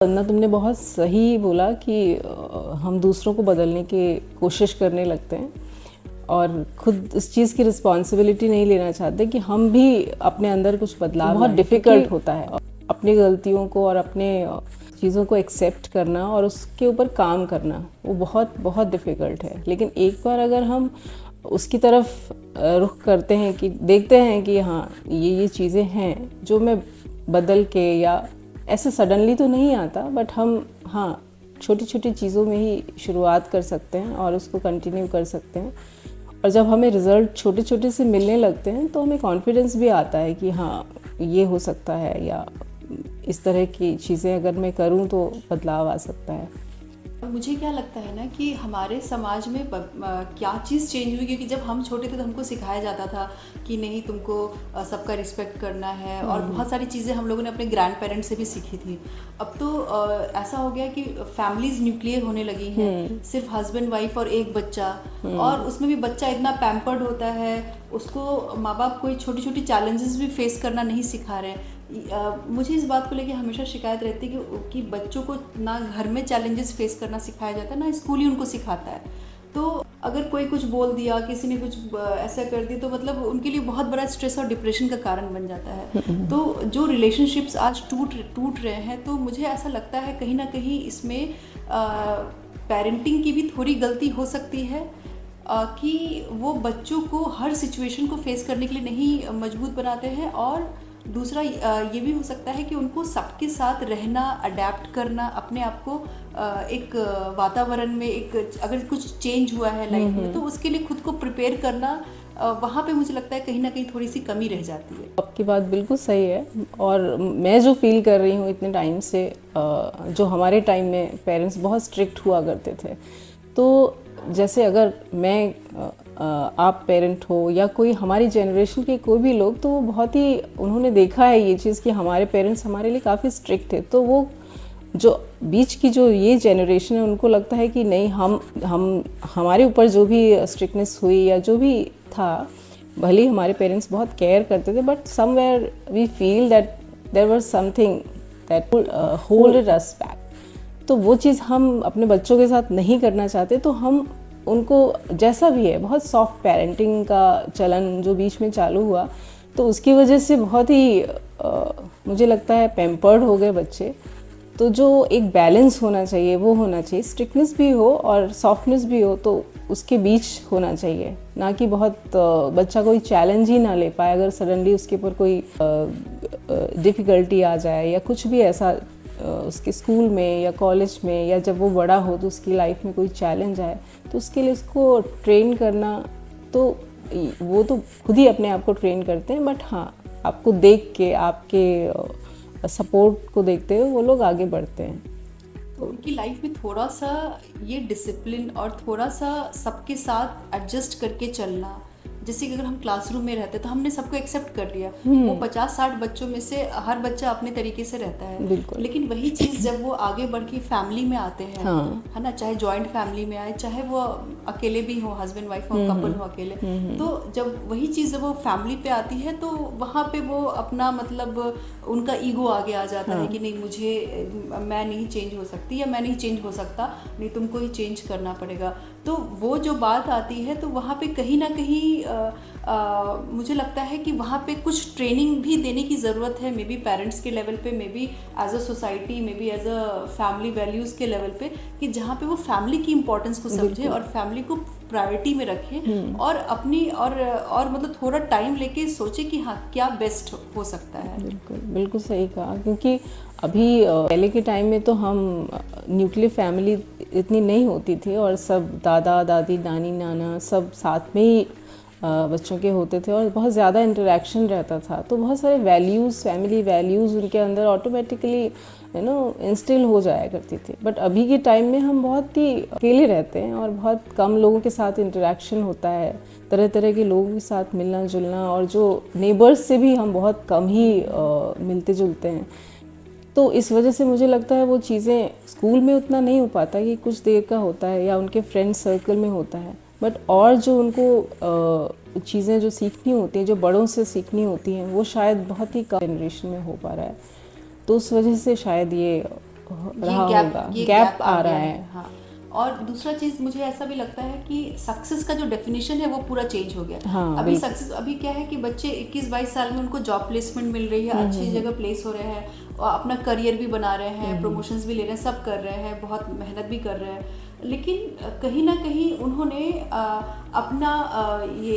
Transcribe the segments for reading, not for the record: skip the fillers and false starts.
ना तुमने बहुत सही बोला कि हम दूसरों को बदलने की कोशिश करने लगते हैं और खुद इस चीज़ की रिस्पॉन्सिबिलिटी नहीं लेना चाहते कि हम भी अपने अंदर कुछ बदलाव बहुत डिफ़िकल्ट होता है अपनी गलतियों को और अपने चीज़ों को एक्सेप्ट करना और उसके ऊपर काम करना, वो बहुत बहुत डिफ़िकल्ट है। लेकिन एक बार अगर हम उसकी तरफ रुख करते हैं कि देखते हैं कि हाँ ये चीज़ें हैं जो मैं बदल के, या ऐसे सडनली तो नहीं आता, बट हम हाँ छोटी छोटी चीज़ों में ही शुरुआत कर सकते हैं और उसको कंटिन्यू कर सकते हैं। और जब हमें रिज़ल्ट छोटे छोटे से मिलने लगते हैं तो हमें कॉन्फिडेंस भी आता है कि हाँ ये हो सकता है, या इस तरह की चीज़ें अगर मैं करूँ तो बदलाव आ सकता है। मुझे क्या लगता है ना कि हमारे समाज में क्या चीज़ चेंज हुई, क्योंकि जब हम छोटे थे तो हमको सिखाया जाता था कि नहीं तुमको सबका रिस्पेक्ट करना है, और बहुत सारी चीज़ें हम लोगों ने अपने ग्रैंड पेरेंट्स से भी सीखी थी। अब तो ऐसा हो गया कि फैमिलीज न्यूक्लियर होने लगी हैं, सिर्फ हस्बैंड वाइफ और एक बच्चा, और उसमें भी बच्चा इतना पैम्पर्ड होता है, उसको माँ बाप कोई छोटी छोटी चैलेंजेस भी फेस करना नहीं सिखा रहे। मुझे इस बात को लेकर हमेशा शिकायत रहती है कि बच्चों को ना घर में चैलेंजेस फेस करना सिखाया जाता है, ना स्कूल ही उनको सिखाता है। तो अगर कोई कुछ बोल दिया, किसी ने कुछ ऐसा कर दिया, तो मतलब उनके लिए बहुत बड़ा स्ट्रेस और डिप्रेशन का कारण बन जाता है। तो जो रिलेशनशिप्स आज टूट रहे हैं, तो मुझे ऐसा लगता है कहीं ना कहीं इसमें पेरेंटिंग की भी थोड़ी गलती हो सकती है कि वो बच्चों को हर सिचुएशन को फेस करने के लिए नहीं मजबूत बनाते हैं। और दूसरा ये भी हो सकता है कि उनको सबके साथ रहना, अडेप्ट करना, अपने आप को एक वातावरण में, एक अगर कुछ चेंज हुआ है लाइफ में तो उसके लिए खुद को प्रिपेयर करना, वहाँ पे मुझे लगता है कहीं ना कहीं थोड़ी सी कमी रह जाती है। आपकी बात बिल्कुल सही है। और मैं जो फील कर रही हूँ इतने टाइम से, जो हमारे टाइम में पेरेंट्स बहुत स्ट्रिक्ट हुआ करते थे, तो जैसे अगर मैं आप पेरेंट हो या कोई हमारी जनरेशन के कोई भी लोग, तो वो बहुत ही उन्होंने देखा है ये चीज़ कि हमारे पेरेंट्स हमारे लिए काफ़ी स्ट्रिक्ट थे। तो वो जो बीच की जो ये जनरेशन है, उनको लगता है कि नहीं, हम हमारे ऊपर जो भी स्ट्रिक्टनेस हुई या जो भी था, भले ही हमारे पेरेंट्स बहुत केयर करते थे, but somewhere we feel that there was something that hold us back. तो वो चीज़ हम अपने बच्चों के साथ नहीं करना चाहते, तो हम उनको जैसा भी है, बहुत सॉफ्ट पेरेंटिंग का चलन जो बीच में चालू हुआ, तो उसकी वजह से बहुत ही मुझे लगता है पैम्पर्ड हो गए बच्चे। तो जो एक बैलेंस होना चाहिए वो होना चाहिए, स्ट्रिक्टनेस भी हो और सॉफ्टनेस भी हो, तो उसके बीच होना चाहिए, ना कि बहुत बच्चा कोई चैलेंज ही ना ले पाए। अगर सडनली उसके ऊपर कोई डिफ़िकल्टी आ जाए या कुछ भी ऐसा उसके स्कूल में या कॉलेज में, या जब वो बड़ा हो तो उसकी लाइफ में कोई चैलेंज आए, तो उसके लिए उसको ट्रेन करना, तो वो तो खुद ही अपने आप को ट्रेन करते हैं, बट हाँ आपको देख के, आपके सपोर्ट को देखते हुए वो लोग आगे बढ़ते हैं। तो उनकी लाइफ में थोड़ा सा ये डिसिप्लिन और थोड़ा सा सबके साथ एडजस्ट करके चलना, जैसे कि अगर हम क्लासरूम में रहते तो हमने सबको एक्सेप्ट कर लिया, वो 50-60 बच्चों में से हर बच्चा अपने तरीके से रहता है, लेकिन वही चीज़ जब वो आगे बढ़ के फैमिली में आते हैं, है ना, चाहे जॉइंट फैमिली में आए, चाहे वो अकेले भी हो, हस्बैंड वाइफ हो, कपल हो अकेले, तो जब वही चीज़ जब वो फैमिली पे आती है, तो वहाँ पे वो अपना मतलब उनका ईगो आगे आ जाता है कि नहीं, मैं नहीं चेंज हो सकती, या मैं नहीं चेंज हो सकता, नहीं तुमको ही चेंज करना पड़ेगा। तो वो जो बात आती है, तो वहाँ पे कहीं ना कहीं मुझे लगता है कि वहाँ पे कुछ ट्रेनिंग भी देने की ज़रूरत है, मे बी पेरेंट्स के लेवल पे, maybe as a society, maybe as a family values के लेवल पे, कि जहाँ पे वो फैमिली की इम्पोर्टेंस को समझे और फैमिली को प्रायोरिटी में रखें, और अपनी और मतलब थोड़ा टाइम लेके सोचे कि हाँ क्या बेस्ट हो सकता है। बिल्कुल बिल्कुल सही कहा, क्योंकि अभी पहले के टाइम में तो हम न्यूक्लियर फैमिली इतनी नहीं होती थी, और सब दादा दादी, नानी नाना सब साथ में ही बच्चों के होते थे, और बहुत ज़्यादा इंटरेक्शन रहता था, तो बहुत सारे वैल्यूज़, फैमिली वैल्यूज़ उनके अंदर ऑटोमेटिकली इंस्टिल हो जाया करती थी। बट अभी के टाइम में हम बहुत ही अकेले रहते हैं और बहुत कम लोगों के साथ इंटरेक्शन होता है, तरह तरह के लोगों के साथ मिलना जुलना, और जो नेबर्स से भी हम बहुत कम ही मिलते जुलते हैं। तो इस वजह से मुझे लगता है वो चीज़ें स्कूल में उतना नहीं हो पाता, कि कुछ देर का होता है या उनके फ्रेंड सर्कल में होता है, बट और जो उनको चीज़ें जो सीखनी होती हैं, जो बड़ों से सीखनी होती हैं, वो शायद बहुत ही कम जनरेशन में हो पा रहा है। तो उस वजह से शायद ये रहा होगा, गैप आ रहा है। हाँ। और दूसरा चीज़ मुझे ऐसा भी लगता है कि सक्सेस का जो डेफिनेशन है वो पूरा चेंज हो गया। हाँ, अभी सक्सेस अभी क्या है कि बच्चे 21-22 साल में उनको जॉब प्लेसमेंट मिल रही है, अच्छी जगह प्लेस हो रहे हैं और अपना करियर भी बना रहे हैं, प्रमोशंस भी ले रहे हैं, सब कर रहे हैं, बहुत मेहनत भी कर रहे हैं। लेकिन कहीं ना कहीं उन्होंने अपना ये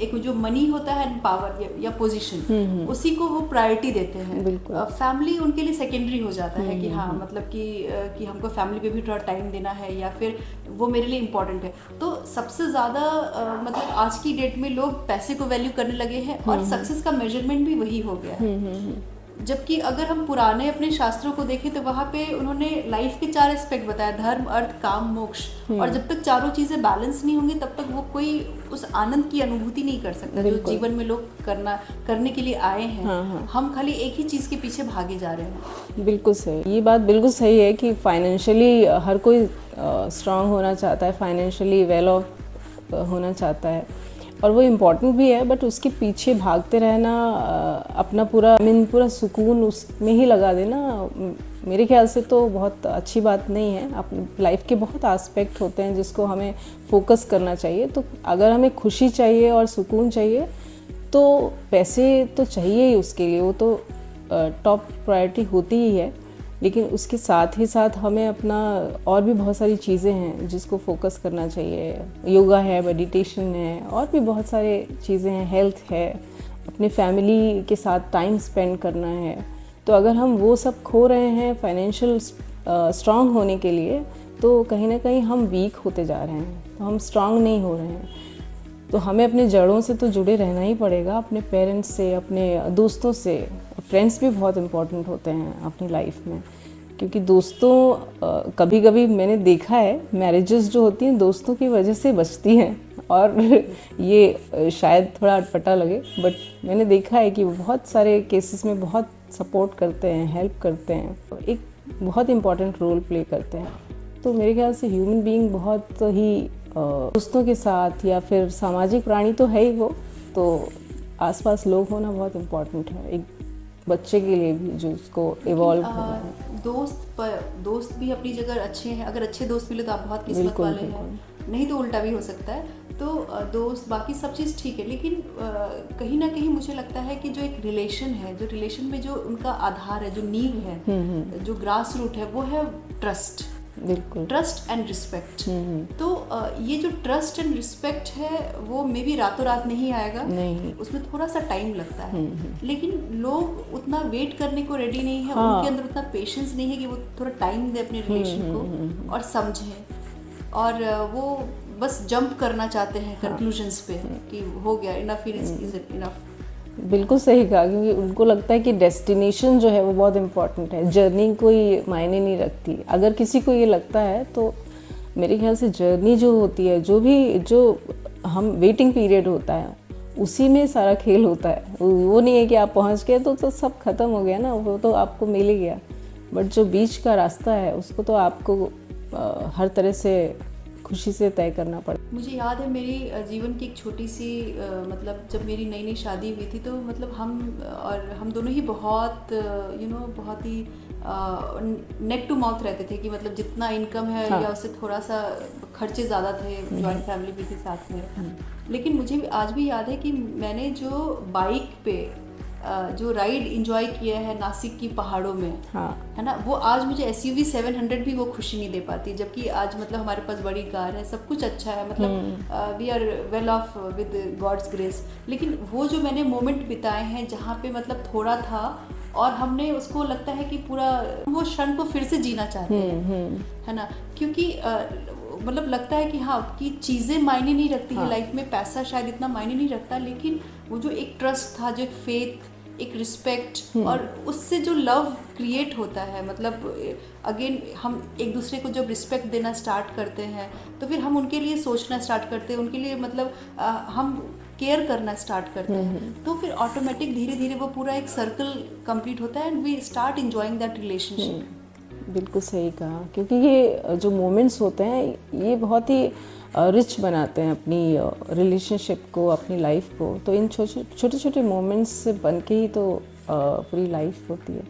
एक जो मनी होता है, पावर या पोजीशन, उसी को वो प्रायोरिटी देते हैं। फैमिली उनके लिए सेकेंडरी हो जाता है कि हाँ मतलब कि हमको फैमिली पे भी थोड़ा टाइम देना है या फिर वो मेरे लिए इम्पोर्टेंट है। तो सबसे ज़्यादा मतलब आज की डेट में लोग पैसे को वैल्यू करने लगे हैं और सक्सेस का मेजरमेंट भी वही हो गया है। जबकि अगर हम पुराने अपने शास्त्रों को देखें तो वहाँ पे उन्होंने लाइफ के 4 एस्पेक्ट बताया, धर्म, अर्थ, काम, मोक्ष। और जब तक चारों चीज़ें बैलेंस नहीं होंगी तब तक वो कोई उस आनंद की अनुभूति नहीं कर सकता जो जीवन में लोग करने के लिए आए हैं। हाँ। हम खाली एक ही चीज़ के पीछे भागे जा रहे हैं। बिल्कुल सही, ये बात बिल्कुल सही है कि फाइनेंशियली हर कोई स्ट्रांग होना चाहता है, फाइनेंशियली वेल ऑफ होना चाहता है और वो इम्पॉर्टेंट भी है, बट उसके पीछे भागते रहना, अपना पूरा सुकून उसमें ही लगा देना, मेरे ख्याल से तो बहुत अच्छी बात नहीं है। अपनी लाइफ के बहुत एस्पेक्ट होते हैं जिसको हमें फोकस करना चाहिए। तो अगर हमें खुशी चाहिए और सुकून चाहिए तो पैसे तो चाहिए ही उसके लिए, वो तो टॉप प्रायोरिटी होती ही है। लेकिन उसके साथ ही साथ हमें अपना और भी बहुत सारी चीज़ें हैं जिसको फोकस करना चाहिए। योगा है, मेडिटेशन है, और भी बहुत सारे चीज़ें हैं, हेल्थ है, अपने फैमिली के साथ टाइम स्पेंड करना है। तो अगर हम वो सब खो रहे हैं फाइनेंशियल स्ट्रांग होने के लिए तो कहीं ना कहीं हम वीक होते जा रहे हैं, तो हम स्ट्रांग नहीं हो रहे हैं। तो हमें अपने जड़ों से तो जुड़े रहना ही पड़ेगा, अपने पेरेंट्स से, अपने दोस्तों से। फ्रेंड्स भी बहुत इम्पोर्टेंट होते हैं अपनी लाइफ में, क्योंकि दोस्तों कभी कभी मैंने देखा है मैरिजेस जो होती हैं दोस्तों की वजह से बचती हैं। और ये शायद थोड़ा अटपटा लगे, बट मैंने देखा है कि वो बहुत सारे केसेस में बहुत सपोर्ट करते हैं, हेल्प करते हैं, एक बहुत इम्पॉर्टेंट रोल प्ले करते हैं। तो मेरे ख्याल से ह्यूमन बीइंग बहुत ही दोस्तों के साथ, या फिर सामाजिक प्राणी तो है ही वो, तो आसपास लोग होना बहुत इम्पोर्टेंट है एक बच्चे के लिए भी जो उसको इवॉल्व होना है। दोस्त भी अपनी जगह अच्छे हैं, अगर अच्छे दोस्त मिले तो आप बहुत किस्मत वाले हैं, नहीं तो उल्टा भी हो सकता है। तो दोस्त बाकी सब चीज़ ठीक है, लेकिन कहीं ना कहीं मुझे लगता है कि जो एक रिलेशन है, जो रिलेशन में जो उनका आधार है, जो नींव है, जो ग्रास रूट है, वो है ट्रस्ट। बिल्कुल, ट्रस्ट एंड रिस्पेक्ट। तो ये जो ट्रस्ट एंड रिस्पेक्ट है वो मे भी रातों रात नहीं आएगा, नहीं, उसमें थोड़ा सा टाइम लगता है। लेकिन लोग उतना वेट करने को रेडी नहीं है। हाँ। उनके अंदर उतना पेशेंस नहीं है कि वो थोड़ा टाइम दे अपने रिलेशन को और समझें, और वो बस जंप करना चाहते हैं कंक्लूजन्स पे कि हो गया, इनफ इज इनफ। बिल्कुल सही कहा, क्योंकि उनको लगता है कि डेस्टिनेशन जो है वो बहुत इम्पोर्टेंट है, जर्नी कोई मायने नहीं रखती। अगर किसी को ये लगता है तो मेरे ख्याल से जर्नी जो होती है, जो हम वेटिंग पीरियड होता है, उसी में सारा खेल होता है। वो नहीं है कि आप पहुंच गए तो सब खत्म हो गया ना, वो तो आपको मिल ही गया। बट जो बीच का रास्ता है उसको तो आपको हर तरह से खुशी से तय करना पड़े। मुझे याद है मेरी जीवन की एक छोटी सी मतलब जब मेरी नई नई शादी हुई थी, तो मतलब हम दोनों ही बहुत बहुत ही नेक टू माउथ रहते थे कि मतलब जितना इनकम है हाँ। या उससे थोड़ा सा खर्चे ज़्यादा थे, जॉइंट फैमिली भी थी साथ में। लेकिन मुझे आज भी याद है कि मैंने जो बाइक पे जो राइड एंजॉय किया है नासिक की पहाड़ों में, हाँ। है ना, वो आज मुझे SUV 700 भी वो खुशी नहीं दे पाती। जबकि आज मतलब हमारे पास बड़ी कार है, सब कुछ अच्छा है, मतलब we are well off with God's grace. लेकिन वो जो मैंने मोमेंट बिताए हैं जहाँ पे मतलब थोड़ा था और हमने उसको लगता है कि पूरा वो क्षण को फिर से जीना चाहते हैं, है ना, क्योंकि मतलब लगता है कि हाँ कि चीज़ें मायने नहीं रखती है लाइफ में, पैसा शायद इतना मायने नहीं रखता, लेकिन वो जो एक ट्रस्ट था, जो एक फेथ, एक रिस्पेक्ट, और उससे जो लव क्रिएट होता है, मतलब अगेन हम एक दूसरे को जब रिस्पेक्ट देना स्टार्ट करते हैं तो फिर हम उनके लिए सोचना स्टार्ट करते हैं, उनके लिए मतलब हम केयर करना स्टार्ट करते हैं, तो फिर ऑटोमेटिक धीरे धीरे वो पूरा एक सर्कल कंप्लीट होता है and we start enjoying that relationship. बिल्कुल सही कहा, क्योंकि ये जो मोमेंट्स होते हैं ये बहुत ही रिच बनाते हैं अपनी रिलेशनशिप को, अपनी लाइफ को। तो इन छोटे छोटे मोमेंट्स से बन के ही तो पूरी लाइफ होती है।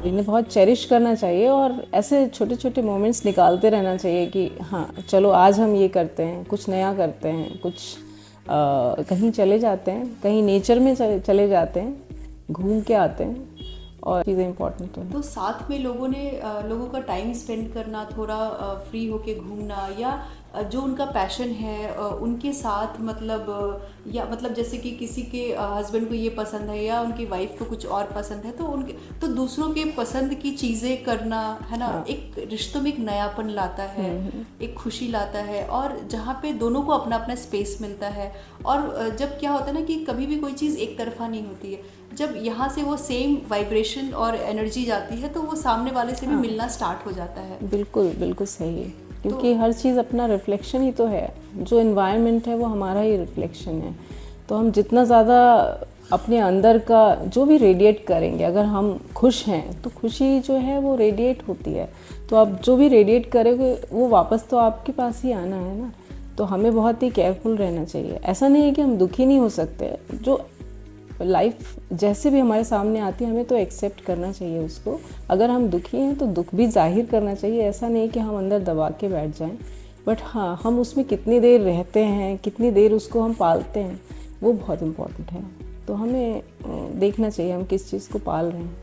इन्हें बहुत चेरिश करना चाहिए और ऐसे छोटे छोटे मोमेंट्स निकालते रहना चाहिए कि हाँ चलो आज हम ये करते हैं, कुछ नया करते हैं, कुछ कहीं चले जाते हैं, कहीं नेचर में चले जाते हैं, घूम के आते हैं और चीज़ें इंपॉर्टेंट है। तो साथ में लोगों का टाइम स्पेंड करना, थोड़ा फ्री होके घूमना, या जो उनका पैशन है उनके साथ, या जैसे कि किसी के हस्बैंड को ये पसंद है या उनकी वाइफ को कुछ और पसंद है, तो दूसरों के पसंद की चीज़ें करना, है ना, हाँ। एक रिश्तों में एक नयापन लाता है, एक खुशी लाता है, और जहाँ पे दोनों को अपना अपना स्पेस मिलता है। और जब क्या होता है ना कि कभी भी कोई चीज़ एक तरफा नहीं होती है, जब यहाँ से वो सेम वाइब्रेशन और एनर्जी जाती है तो वो सामने वाले से भी मिलना स्टार्ट हो जाता है। बिल्कुल बिल्कुल सही है, क्योंकि हर चीज़ अपना रिफ्लेक्शन ही तो है। जो एनवायरनमेंट है वो हमारा ही रिफ्लेक्शन है। तो हम जितना ज़्यादा अपने अंदर का जो भी रेडिएट करेंगे, अगर हम खुश हैं तो खुशी जो है वो रेडिएट होती है। तो आप जो भी रेडिएट करेंगे वो वापस तो आपके पास ही आना है ना। तो हमें बहुत ही केयरफुल रहना चाहिए। ऐसा नहीं है कि हम दुखी नहीं हो सकते, जो लाइफ जैसे भी हमारे सामने आती है हमें तो एक्सेप्ट करना चाहिए उसको। अगर हम दुखी हैं तो दुख भी जाहिर करना चाहिए, ऐसा नहीं कि हम अंदर दबा के बैठ जाएं। बट हाँ, हम उसमें कितनी देर रहते हैं, कितनी देर उसको हम पालते हैं, वो बहुत इम्पोर्टेंट है। तो हमें देखना चाहिए हम किस चीज़ को पाल रहे हैं।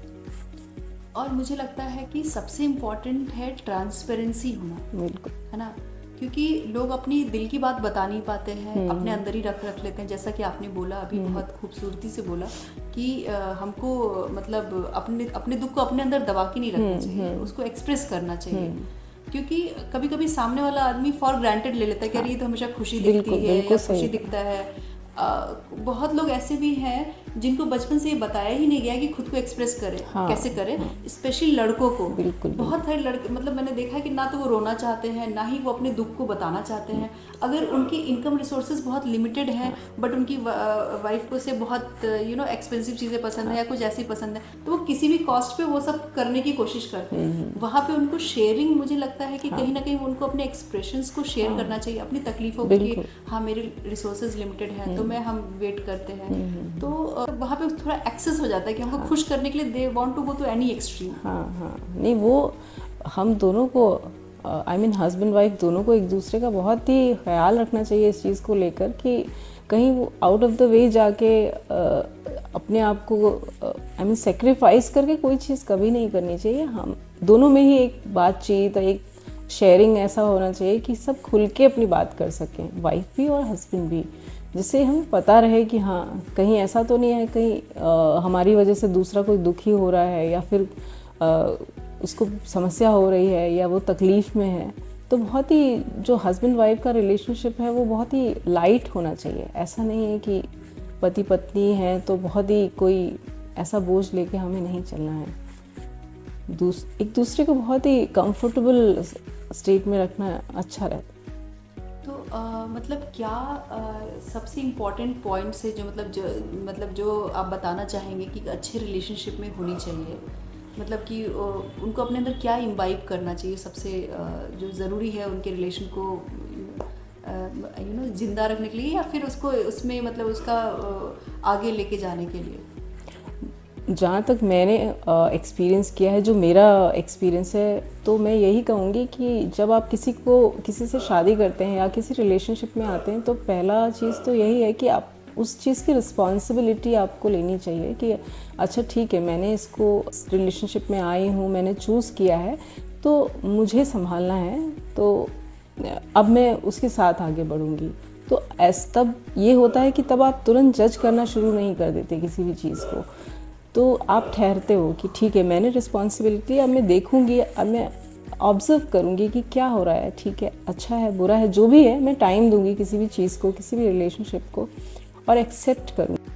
और मुझे लगता है कि सबसे इम्पोर्टेंट है ट्रांसपेरेंसी होना, बिल्कुल, है ना, क्योंकि लोग अपनी दिल की बात बता नहीं पाते हैं, अपने अंदर ही रख लेते हैं। जैसा कि आपने बोला अभी, बहुत खूबसूरती से बोला कि हमको अपने दुख को अपने अंदर दबा के नहीं रखना चाहिए, उसको एक्सप्रेस करना चाहिए। क्योंकि कभी कभी सामने वाला आदमी फॉर ग्रांटेड ले लेता है कि अरे ये तो हमेशा खुशी दिखती है या खुशी दिखता है। बहुत लोग ऐसे भी हैं जिनको बचपन से ये बताया ही नहीं गया कि खुद को एक्सप्रेस करें, कैसे करें, स्पेशली लड़कों को। बहुत सारे लड़के, मैंने देखा है कि ना तो वो रोना चाहते हैं, ना ही वो अपने दुख को बताना चाहते हैं। अगर उनकी इनकम रिसोर्सेज बहुत लिमिटेड हैं, बट उनकी वाइफ को से बहुत एक्सपेंसिव चीज़ें पसंद है या कुछ ऐसी पसंद है, तो वो किसी भी कॉस्ट पे वो सब करने की कोशिश करते हैं। वहाँ पे उनको शेयरिंग, मुझे लगता है कि कहीं ना कहीं उनको अपने एक्सप्रेशंस को शेयर करना चाहिए, अपनी तकलीफों की। हाँ, मेरे रिसोर्सेज लिमिटेड हैं तो हम वेट करते हैं, तो वहाँ पे थोड़ा एक्सेस हो जाता है कि हमको खुश करने के लिए they want to go to any extreme. हाँ, नहीं, वो हम दोनों को, आई मीन हस्बैंड वाइफ दोनों को एक दूसरे का बहुत ही ख्याल रखना चाहिए इस चीज़ को लेकर कि कहीं वो आउट ऑफ द वे जाके अपने आप को आई मीन सेक्रीफाइस करके कोई चीज़ कभी नहीं करनी चाहिए। हम दोनों में ही एक बातचीत, एक शेयरिंग ऐसा होना चाहिए कि सब खुल के अपनी बात कर सकें, वाइफ भी और हस्बैंड भी, जिससे हमें पता रहे कि हाँ कहीं ऐसा तो नहीं है कहीं हमारी वजह से दूसरा कोई दुखी हो रहा है या फिर उसको समस्या हो रही है या वो तकलीफ़ में है। तो बहुत ही जो हस्बैंड वाइफ का रिलेशनशिप है वो बहुत ही लाइट होना चाहिए। ऐसा नहीं है कि पति पत्नी है तो बहुत ही कोई ऐसा बोझ लेके हमें नहीं चलना है। एक दूसरे को बहुत ही कंफर्टेबल स्टेट में रखना अच्छा रहता है। तो क्या सबसे इम्पोर्टेंट पॉइंट्स है जो जो आप बताना चाहेंगे कि अच्छे रिलेशनशिप में होनी चाहिए, कि उनको अपने अंदर क्या इम्बाइब करना चाहिए, सबसे जो ज़रूरी है उनके रिलेशन को जिंदा रखने के लिए, या फिर उसको उसमें उसका आगे लेके जाने के लिए? जहाँ तक मैंने एक्सपीरियंस किया है, जो मेरा एक्सपीरियंस है, तो मैं यही कहूँगी कि जब आप किसी से शादी करते हैं या किसी रिलेशनशिप में आते हैं तो पहला चीज़ तो यही है कि आप उस चीज़ की रिस्पॉन्सिबिलिटी आपको लेनी चाहिए कि अच्छा ठीक है, मैंने इसको रिलेशनशिप में आई हूँ, मैंने चूज़ किया है तो मुझे संभालना है, तो अब मैं उसके साथ आगे बढ़ूँगी। तो तब ये होता है कि तब आप तुरंत जज करना शुरू नहीं कर देते किसी भी चीज़ को। तो आप ठहरते हो कि ठीक है, मैंने रिस्पॉन्सिबिलिटी, अब मैं देखूंगी, अब मैं ऑब्जर्व करूंगी कि क्या हो रहा है, ठीक है, अच्छा है, बुरा है, जो भी है, मैं टाइम दूंगी किसी भी चीज़ को, किसी भी रिलेशनशिप को, और एक्सेप्ट करूंगी।